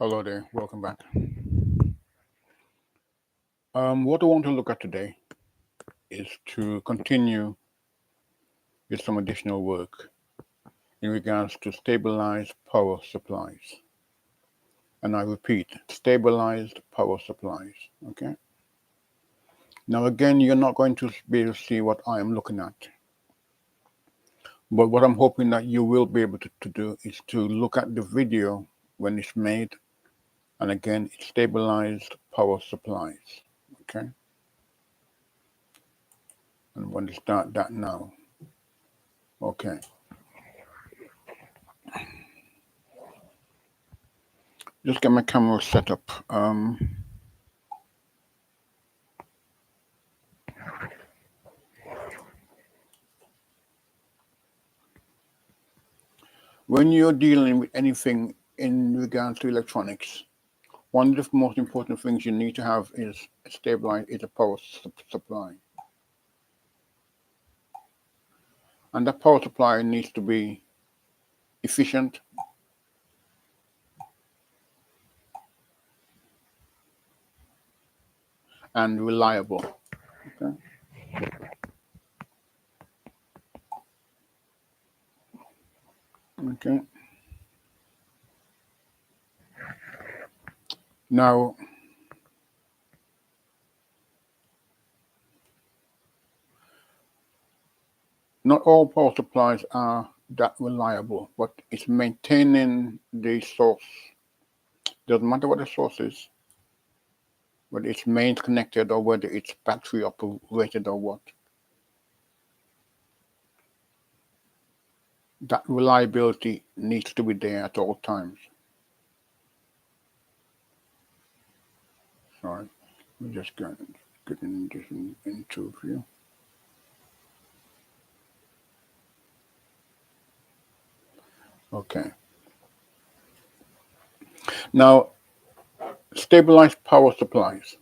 Hello there, welcome back. What I want to look at today is to continue with some additional work in regards to stabilized power supplies. And I repeat, stabilized power supplies. Okay. Now, again, you're not going to be able to see what I am looking at. But what I'm hoping that you will be able to do is to look at the video when it's made. And again, it's stabilized power supplies. Okay. And I'm going to start that now. Okay. Just get my camera set up. When you're dealing with anything in regards to electronics, one of the most important things you need to have is a power supply. And that power supply needs to be efficient and reliable. Okay. Okay. Now, not all power supplies are that reliable, but it's maintaining the source. Doesn't matter what the source is, whether it's mains connected or whether it's battery operated or what. That reliability needs to be there at all times. Sorry, we just getting this into view. Okay. Now, stabilized power supplies.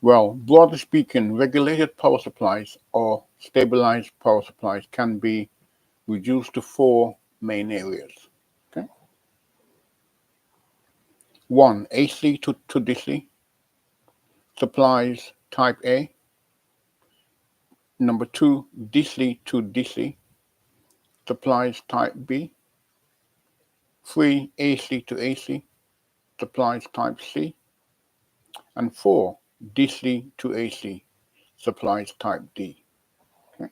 Well, broadly speaking, regulated power supplies or stabilized power supplies can be reduced to four main areas. Okay. One, AC to DC supplies type A. Number two, DC to DC supplies type B. Three, AC to AC supplies type C. And four, DC to AC supplies type D. Okay.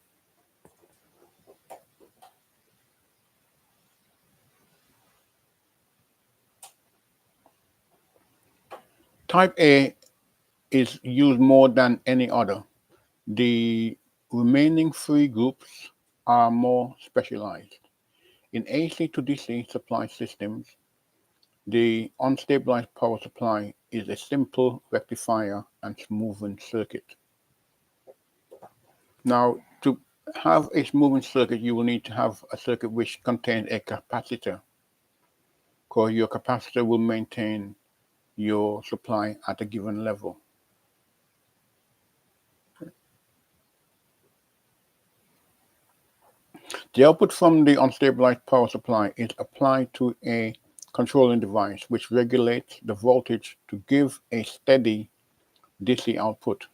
Type A is used more than any other. The remaining three groups are more specialized. In AC to DC supply systems, the unstabilized power supply is a simple rectifier and smoothing circuit. Now, to have a smoothing circuit, you will need to have a circuit which contains a capacitor, because your capacitor will maintain your supply at a given level. The output from the unstabilized power supply is applied to a controlling device which regulates the voltage to give a steady DC output.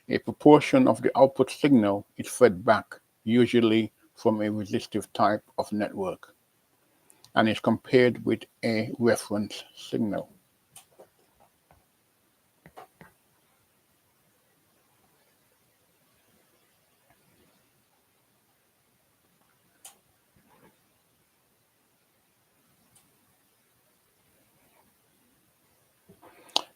A proportion of the output signal is fed back, usually from a resistive type of network, and is compared with a reference signal.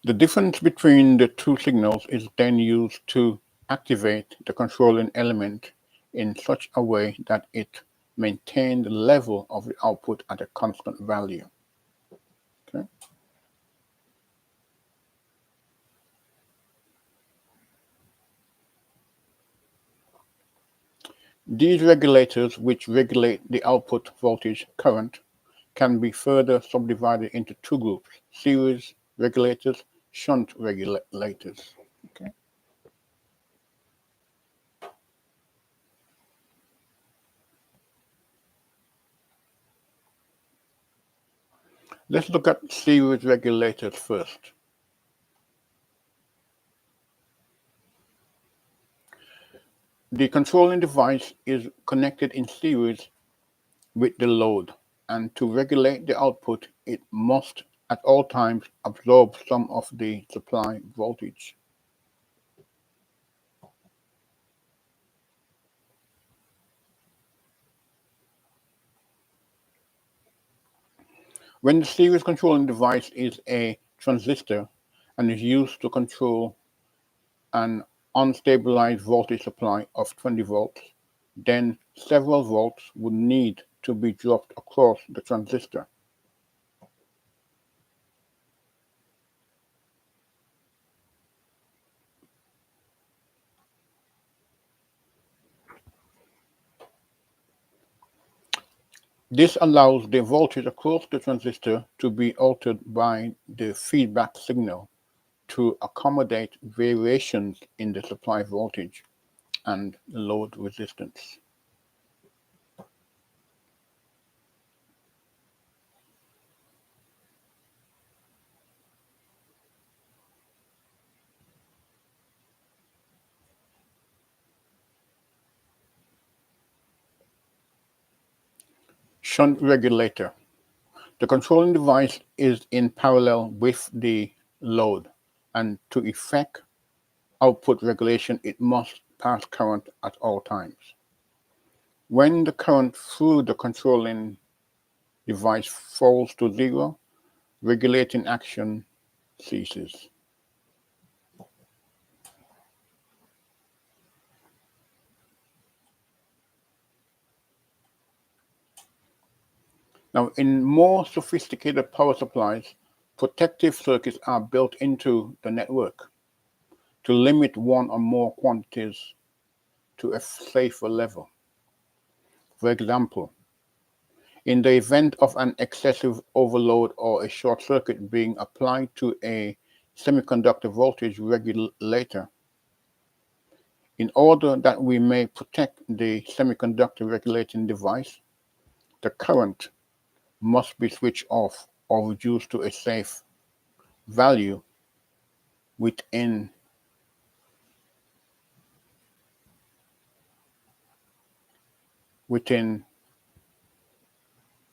The difference between the two signals is then used to activate the controlling element in such a way that it maintains the level of the output at a constant value. Okay. These regulators, which regulate the output voltage current, can be further subdivided into two groups: series regulators, shunt regulators. Okay. Let's look at series regulators first. The controlling device is connected in series with the load, and to regulate the output, it must at all times absorb some of the supply voltage. When the series controlling device is a transistor and is used to control an unstabilized voltage supply of 20 volts, then several volts would need to be dropped across the transistor. This allows the voltage across the transistor to be altered by the feedback signal to accommodate variations in the supply voltage and load resistance. Shunt regulator. The controlling device is in parallel with the load, and to effect output regulation, it must pass current at all times. When the current through the controlling device falls to zero, regulating action ceases. Now, in more sophisticated power supplies, protective circuits are built into the network to limit one or more quantities to a safer level. For example, in the event of an excessive overload or a short circuit being applied to a semiconductor voltage regulator, in order that we may protect the semiconductor regulating device, the current must be switched off or reduced to a safe value within within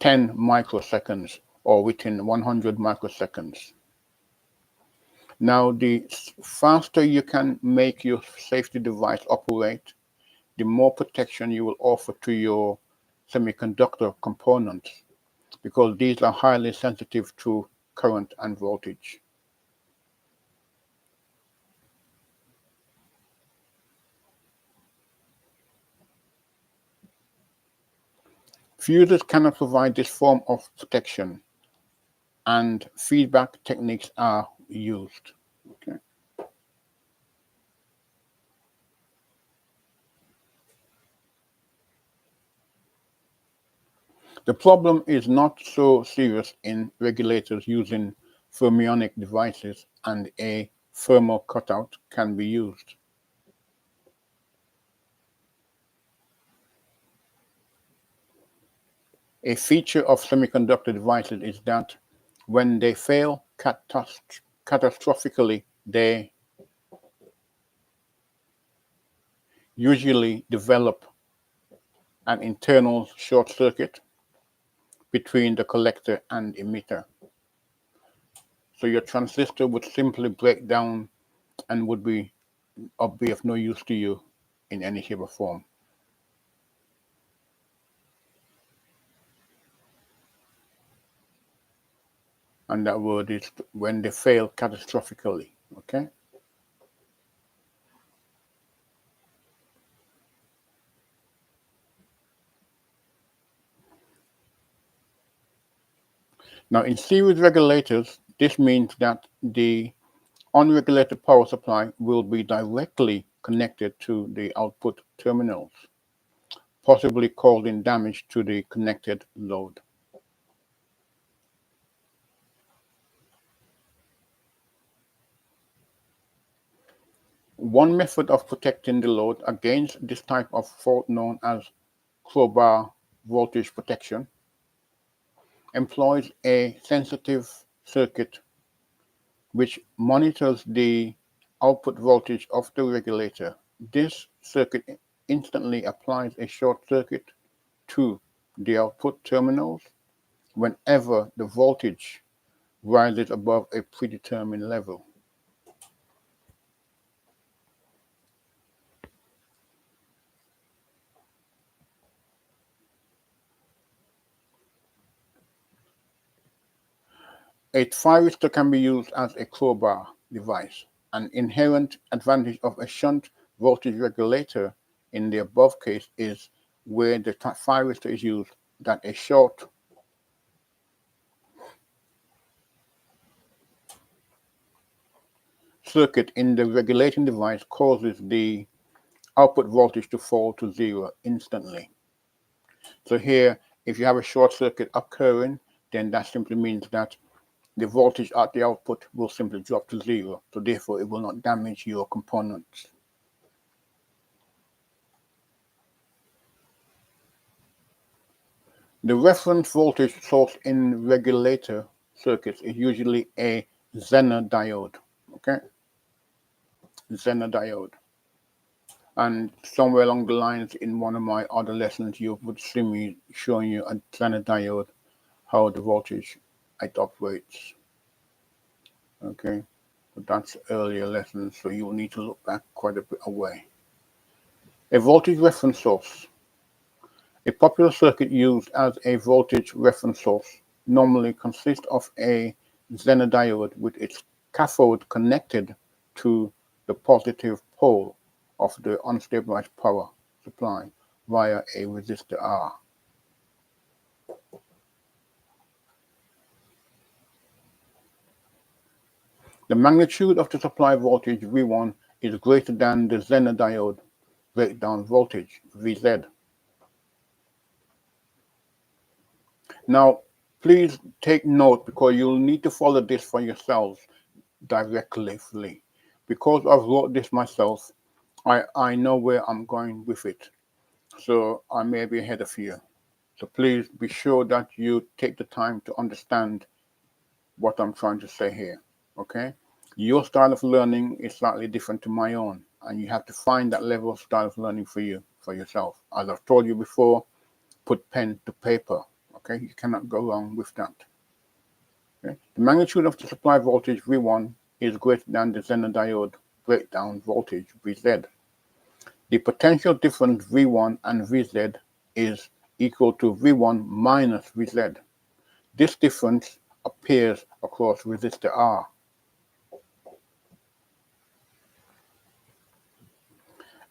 10 microseconds or within 100 microseconds. Now, the faster you can make your safety device operate, the more protection you will offer to your semiconductor components, because these are highly sensitive to current and voltage. Fuses cannot provide this form of protection, and feedback techniques are used. Okay. The problem is not so serious in regulators using fermionic devices, and a thermal cutout can be used. A feature of semiconductor devices is that when they fail catastrophically, they usually develop an internal short circuit between the collector and emitter. So your transistor would simply break down and would be of no use to you in any shape or form. And that word is when they fail catastrophically. Okay. Now, in series regulators, this means that the unregulated power supply will be directly connected to the output terminals, possibly causing damage to the connected load. One method of protecting the load against this type of fault, known as crowbar voltage protection, employs a sensitive circuit which monitors the output voltage of the regulator. This circuit instantly applies a short circuit to the output terminals whenever the voltage rises above a predetermined level. A thyristor can be used as a crowbar device. An inherent advantage of a shunt voltage regulator in the above case is where the thyristor is used that a short circuit in the regulating device causes the output voltage to fall to zero instantly. So here, if you have a short circuit occurring, then that simply means that the voltage at the output will simply drop to zero. So therefore, it will not damage your components. The reference voltage source in regulator circuits is usually a Zener diode. Okay, Zener diode. And somewhere along the lines in one of my other lessons, you would see me showing you a Zener diode, how the voltage it operates. Okay, but that's earlier lessons, so you will need to look back quite a bit away. A voltage reference source. A popular circuit used as a voltage reference source normally consists of a Zener diode with its cathode connected to the positive pole of the unstabilized power supply via a resistor R. The magnitude of the supply voltage V1 is greater than the Zener diode breakdown voltage Vz. Now, please take note because you'll need to follow this for yourselves directly. Because I've wrote this myself, I know where I'm going with it. So I may be ahead of you. So please be sure that you take the time to understand what I'm trying to say here. Okay? Your style of learning is slightly different to my own, and you have to find that level of style of learning for you, for yourself. As I've told you before, put pen to paper. Okay? You cannot go wrong with that. Okay? The magnitude of the supply voltage V1 is greater than the Zener diode breakdown voltage Vz. The potential difference V1 and Vz is equal to V1 minus Vz. This difference appears across resistor R.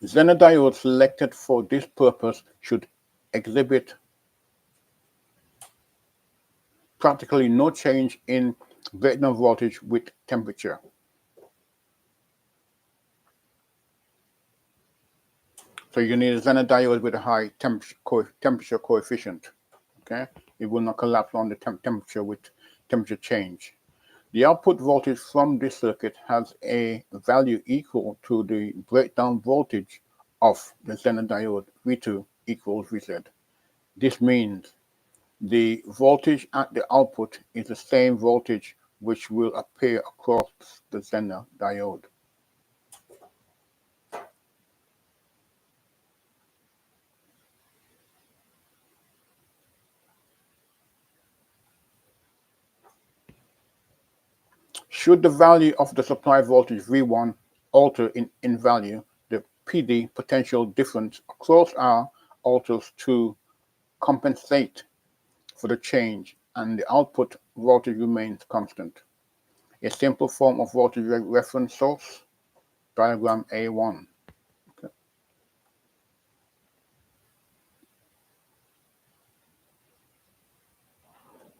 Zener diodes selected for this purpose should exhibit practically no change in breakdown voltage with temperature. So you need a Zener diode with a high temperature coefficient. Okay, it will not collapse on the temperature with temperature change. The output voltage from this circuit has a value equal to the breakdown voltage of the Zener diode V2 equals Vz. This means the voltage at the output is the same voltage which will appear across the Zener diode. Should the value of the supply voltage V1 alter in value, the PD potential difference across R alters to compensate for the change, and the output voltage remains constant. A simple form of voltage reference source, diagram A1. Okay.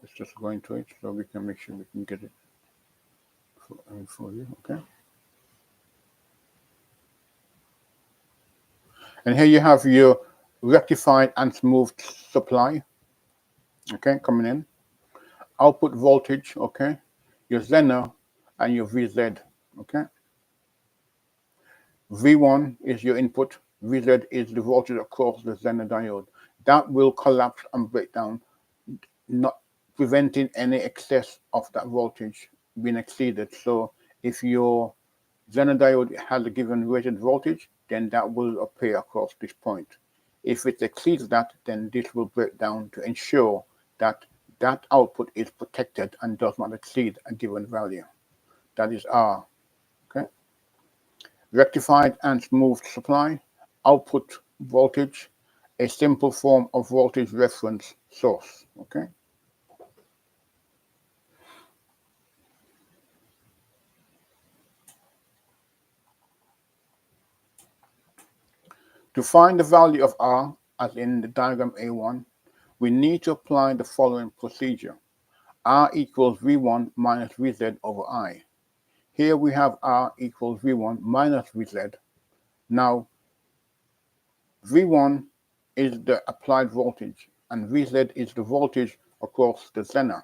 Let's just go into it so we can make sure we can get it for you. Okay. And here you have your rectified and smoothed supply. Okay, coming in. Output voltage, okay, your Zener and your Vz, okay. V1 is your input, Vz is the voltage across the Zener diode. That will collapse and break down, not preventing any excess of that voltage being exceeded. So if your Zener diode has a given rated voltage, then that will appear across this point. If it exceeds that, then this will break down to ensure that that output is protected and does not exceed a given value. That is R. Okay. Rectified and smoothed supply, output voltage, a simple form of voltage reference source. Okay. To find the value of R, as in the diagram A1, we need to apply the following procedure. R equals V1 minus Vz over I. Here we have R equals V1 minus Vz. Now, V1 is the applied voltage, and Vz is the voltage across the Zener.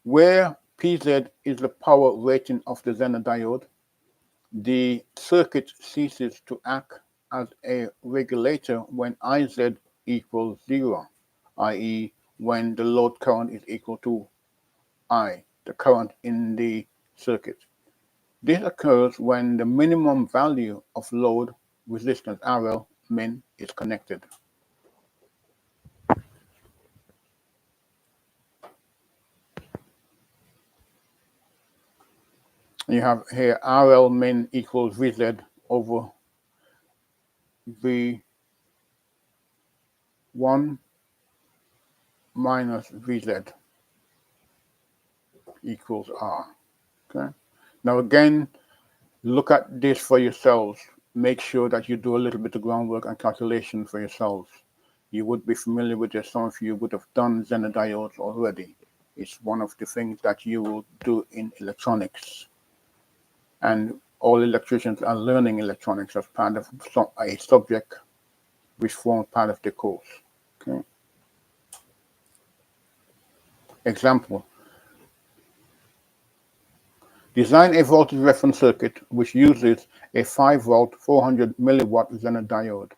Where Pz is the power rating of the Zener diode, the circuit ceases to act as a regulator when Iz equals 0, i.e. when the load current is equal to I, the current in the circuit. This occurs when the minimum value of load resistance RL min is connected. You have here RL min equals Vz over V1 minus Vz equals R. Okay. Now again, look at this for yourselves. Make sure that you do a little bit of groundwork and calculation for yourselves. You would be familiar with this. Some of you would have done Zener diodes already. It's one of the things that you will do in electronics. And all electricians are learning electronics as part of a subject which forms part of the course. Okay. Example. Design a voltage reference circuit which uses a 5 volt 400 milliwatt Zener diode.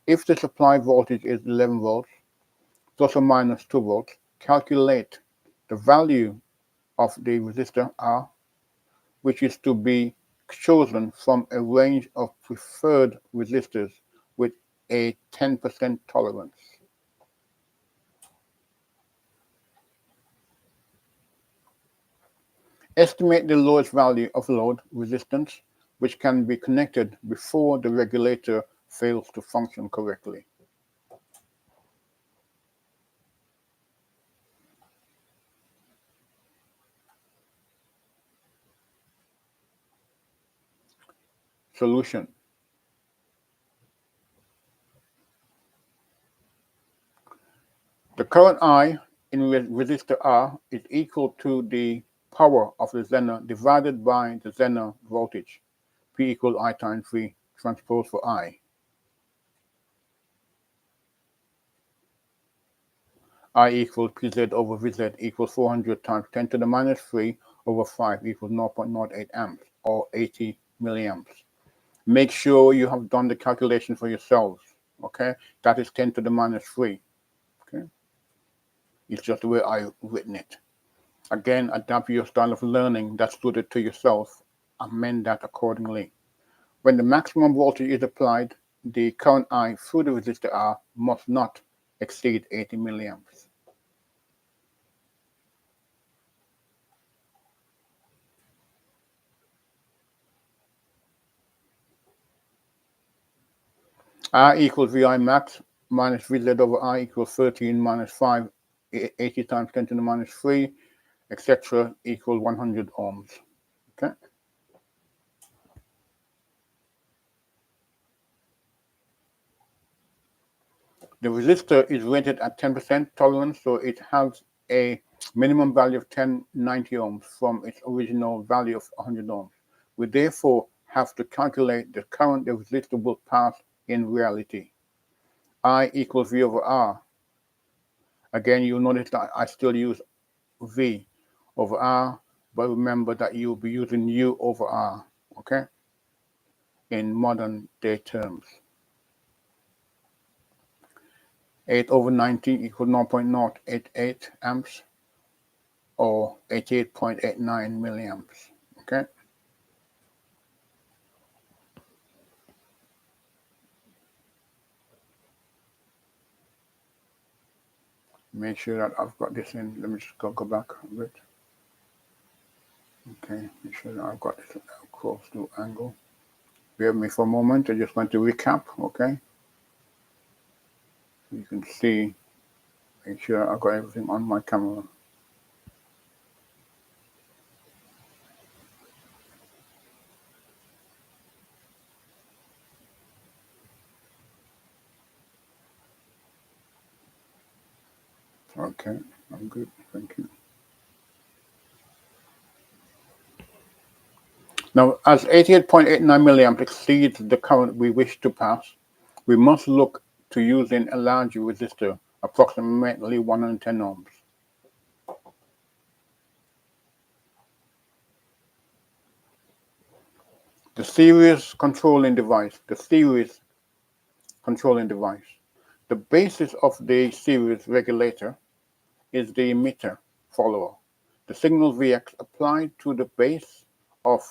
If the supply voltage is 11 volts, plus or minus 2 volts, calculate the value of the resistor R, which is to be chosen from a range of preferred resistors with a 10% tolerance. Estimate the lowest value of load resistance, which can be connected before the regulator fails to function correctly. Solution. The current I in resistor R is equal to the power of the Zener divided by the Zener voltage, P equals I times V transpose for I. I equals Pz over Vz equals 400 times 10 to the minus 3 over 5 equals 0.08 amps or 80 milliamps. Make sure you have done the calculation for yourselves, okay? That is 10 to the minus 3, okay? It's just the way I've written it. Again, adapt your style of learning that's suited to yourself. Amend that accordingly. When the maximum voltage is applied, the current I through the resistor R must not exceed 80 milliamps. R equals VI max minus Vz over I equals 13 minus 5, 80 times 10 to the minus 3, etc. equals 100 ohms. Okay. The resistor is rated at 10% tolerance, so it has a minimum value of 1090 ohms from its original value of 100 ohms. We therefore have to calculate the current the resistor will pass in reality. I equals V over R. Again, you'll notice that I still use V over R, but remember that you'll be using U over R, okay? in modern day terms. 8/90 equals 0.088 amps or 88.89 milliamps. Okay. Make sure that I've got this in. Let me just go back a bit. Okay, make sure that I've got this close to angle. Bear with me for a moment. I just want to recap. Okay. You can see, make sure I've got everything on my camera. Okay, I'm good. Thank you. Now, as 88.89 milliamps exceeds the current we wish to pass, we must look to using a larger resistor, approximately 110 ohms. The series controlling device. The basis of the series regulator is the emitter follower. The signal Vx applied to the base of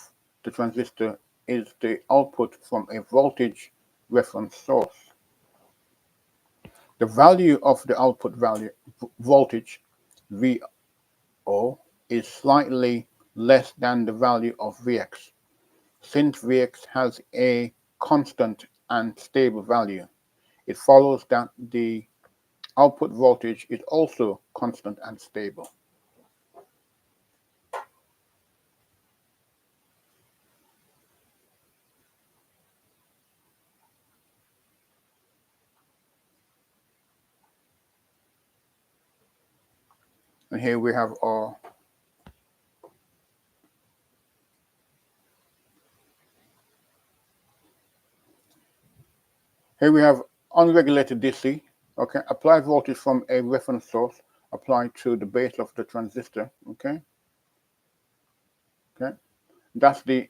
the transistor is the output from a voltage reference source. The value of the output voltage VO is slightly less than the value of Vx. Since Vx has a constant and stable value, it follows that the output voltage is also constant and stable. And here we have our unregulated DC. Okay, applied voltage from a reference source applied to the base of the transistor. Okay, that's the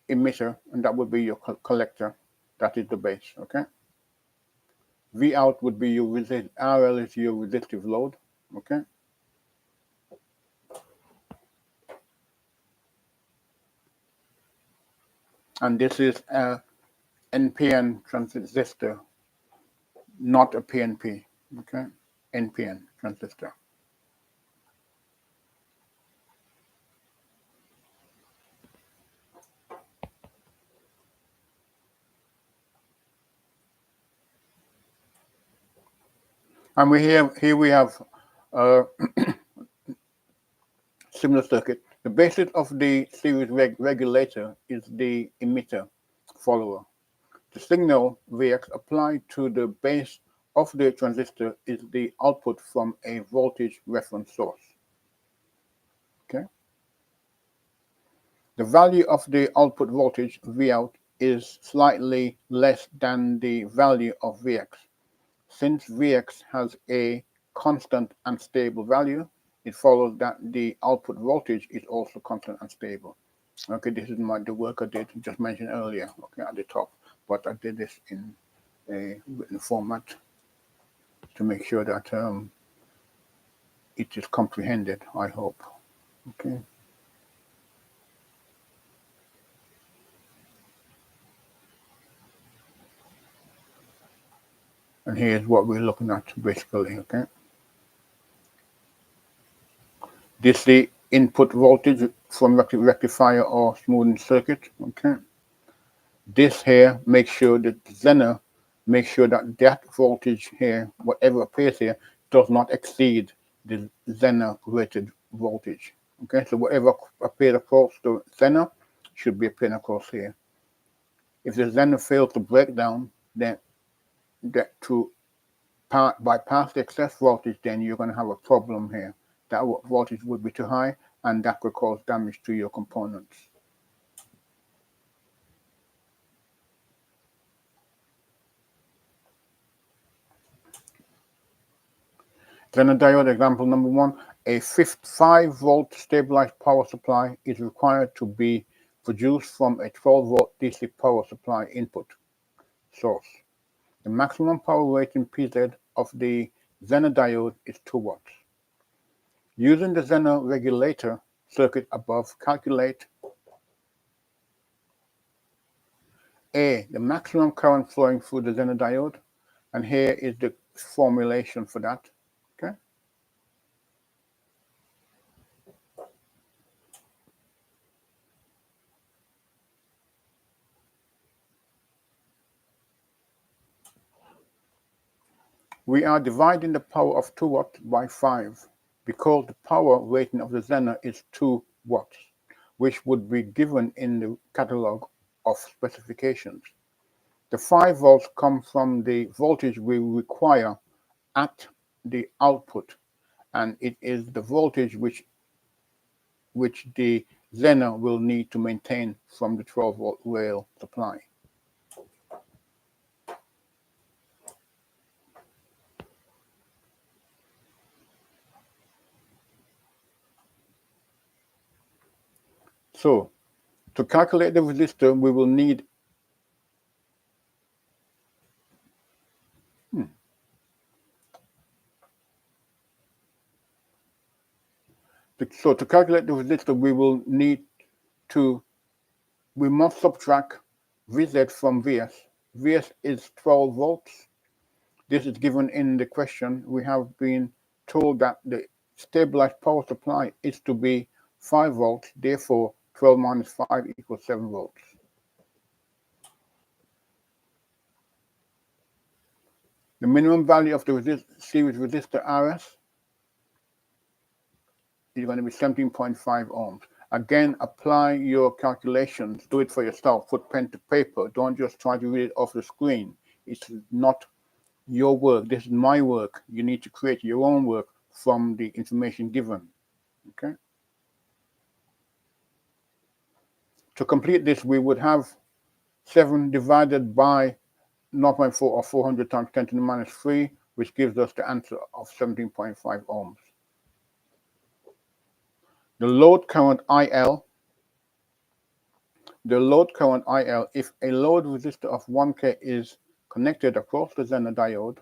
emitter, and that would be your collector. That is the base. Okay, V out would be your RL is your resistive load. Okay. And this is a NPN transistor, not a PNP. Okay, NPN transistor. And here we have a similar circuit. The basis of the series regulator is the emitter follower. The signal Vx applied to the base of the transistor is the output from a voltage reference source. Okay. The value of the output voltage Vout is slightly less than the value of Vx. Since Vx has a constant and stable value, it follows that the output voltage is also constant and stable. Okay, this is the work I did just mentioned earlier, okay, at the top, but I did this in a written format to make sure that it is comprehended, I hope. Okay. And here's what we're looking at basically, okay. This is the input voltage from rectifier or smoothing circuit, okay. This here makes sure that Zener makes sure that that voltage here, whatever appears here, does not exceed the Zener rated voltage. Okay, so whatever appears across the Zener should be appearing across here. If the Zener fails to break down, then that to bypass the excess voltage, then you're going to have a problem here. That voltage would be too high, and that could cause damage to your components. Zener diode example number 1, a 5-volt stabilized power supply is required to be produced from a 12-volt DC power supply input source. The maximum power rating PZ of the Zener diode is 2 watts. Using the Zener regulator circuit above, calculate A, the maximum current flowing through the Zener diode, and here is the formulation for that. Okay. We are dividing the power of 2 watts by 5 because the power rating of the Zener is 2 watts, which would be given in the catalog of specifications. The 5 volts come from the voltage we require at the output, and it is the voltage which the Zener will need to maintain from the 12-volt rail supply. So, to calculate the resistor, we will need So to calculate the resistor, we must subtract Vz from Vs. Vs is 12 volts. This is given in the question. We have been told that the stabilized power supply is to be 5 volts. Therefore, 12 minus 5 equals 7 volts. The minimum value of the series resistor Rs is going to be 17.5 ohms. Again, apply your calculations. Do it for yourself. Put pen to paper. Don't just try to read it off the screen. It's not your work. This is my work. You need to create your own work from the information given. Okay. To complete this, we would have 7 divided by 0.4 or 400 times 10 to the minus 3, which gives us the answer of 17.5 ohms. The load current IL, if a load resistor of 1K is connected across the Zener diode,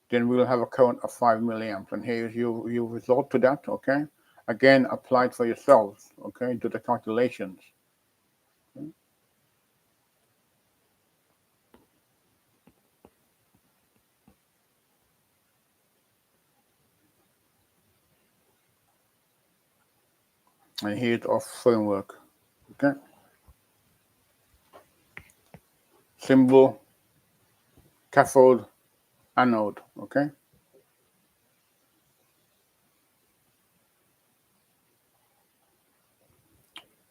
then we will have a current of 5 milliamps. And here is your result to that, okay? Again, apply it for yourselves, okay? Do the calculations. Okay? And here's our framework, okay? Symbol, cathode, anode, okay?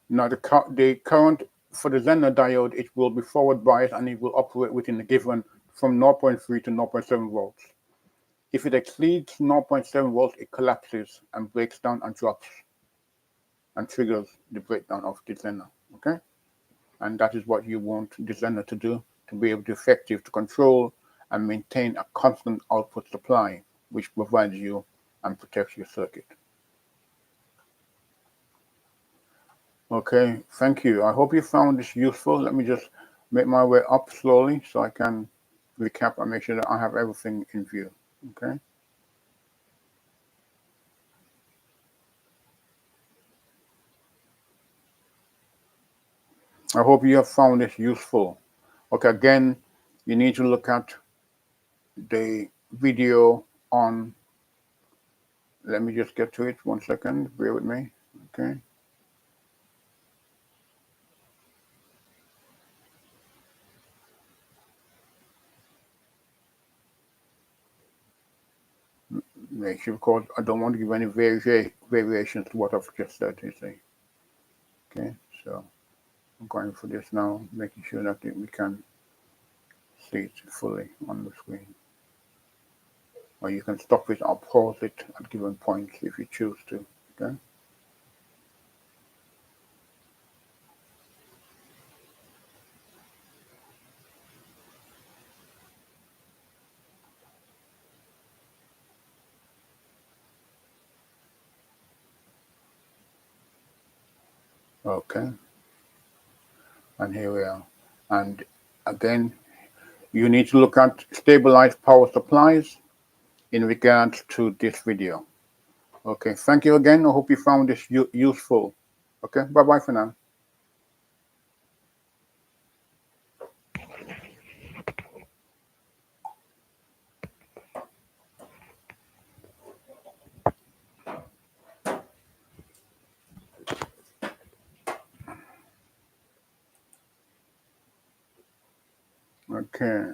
Now the current for the Zener diode, it will be forward biased and it will operate within the given from 0.3 to 0.7 volts. If it exceeds 0.7 volts, it collapses and breaks down and drops and triggers the breakdown of the Zener, okay? And that is what you want the Zener to do, to be able to effective to control and maintain a constant output supply, which provides you and protects your circuit. Okay, thank you. I hope you found this useful. Let me just make my way up slowly so I can recap and make sure that I have everything in view. Okay. I hope you have found this useful. Okay, again, you need to look at the video on, let me just get to it 1 second, bear with me. Okay. Make sure, because I don't want to give any variations to what I've just said, you see. Okay, so I'm going for this now, making sure that we can see it fully on the screen. Or you can stop it or pause it at given points if you choose to. Okay. Okay, and here we are. And again, you need to look at stabilized power supplies in regards to this video. Okay, thank you again. I hope you found this useful. Okay, bye-bye for now. Okay.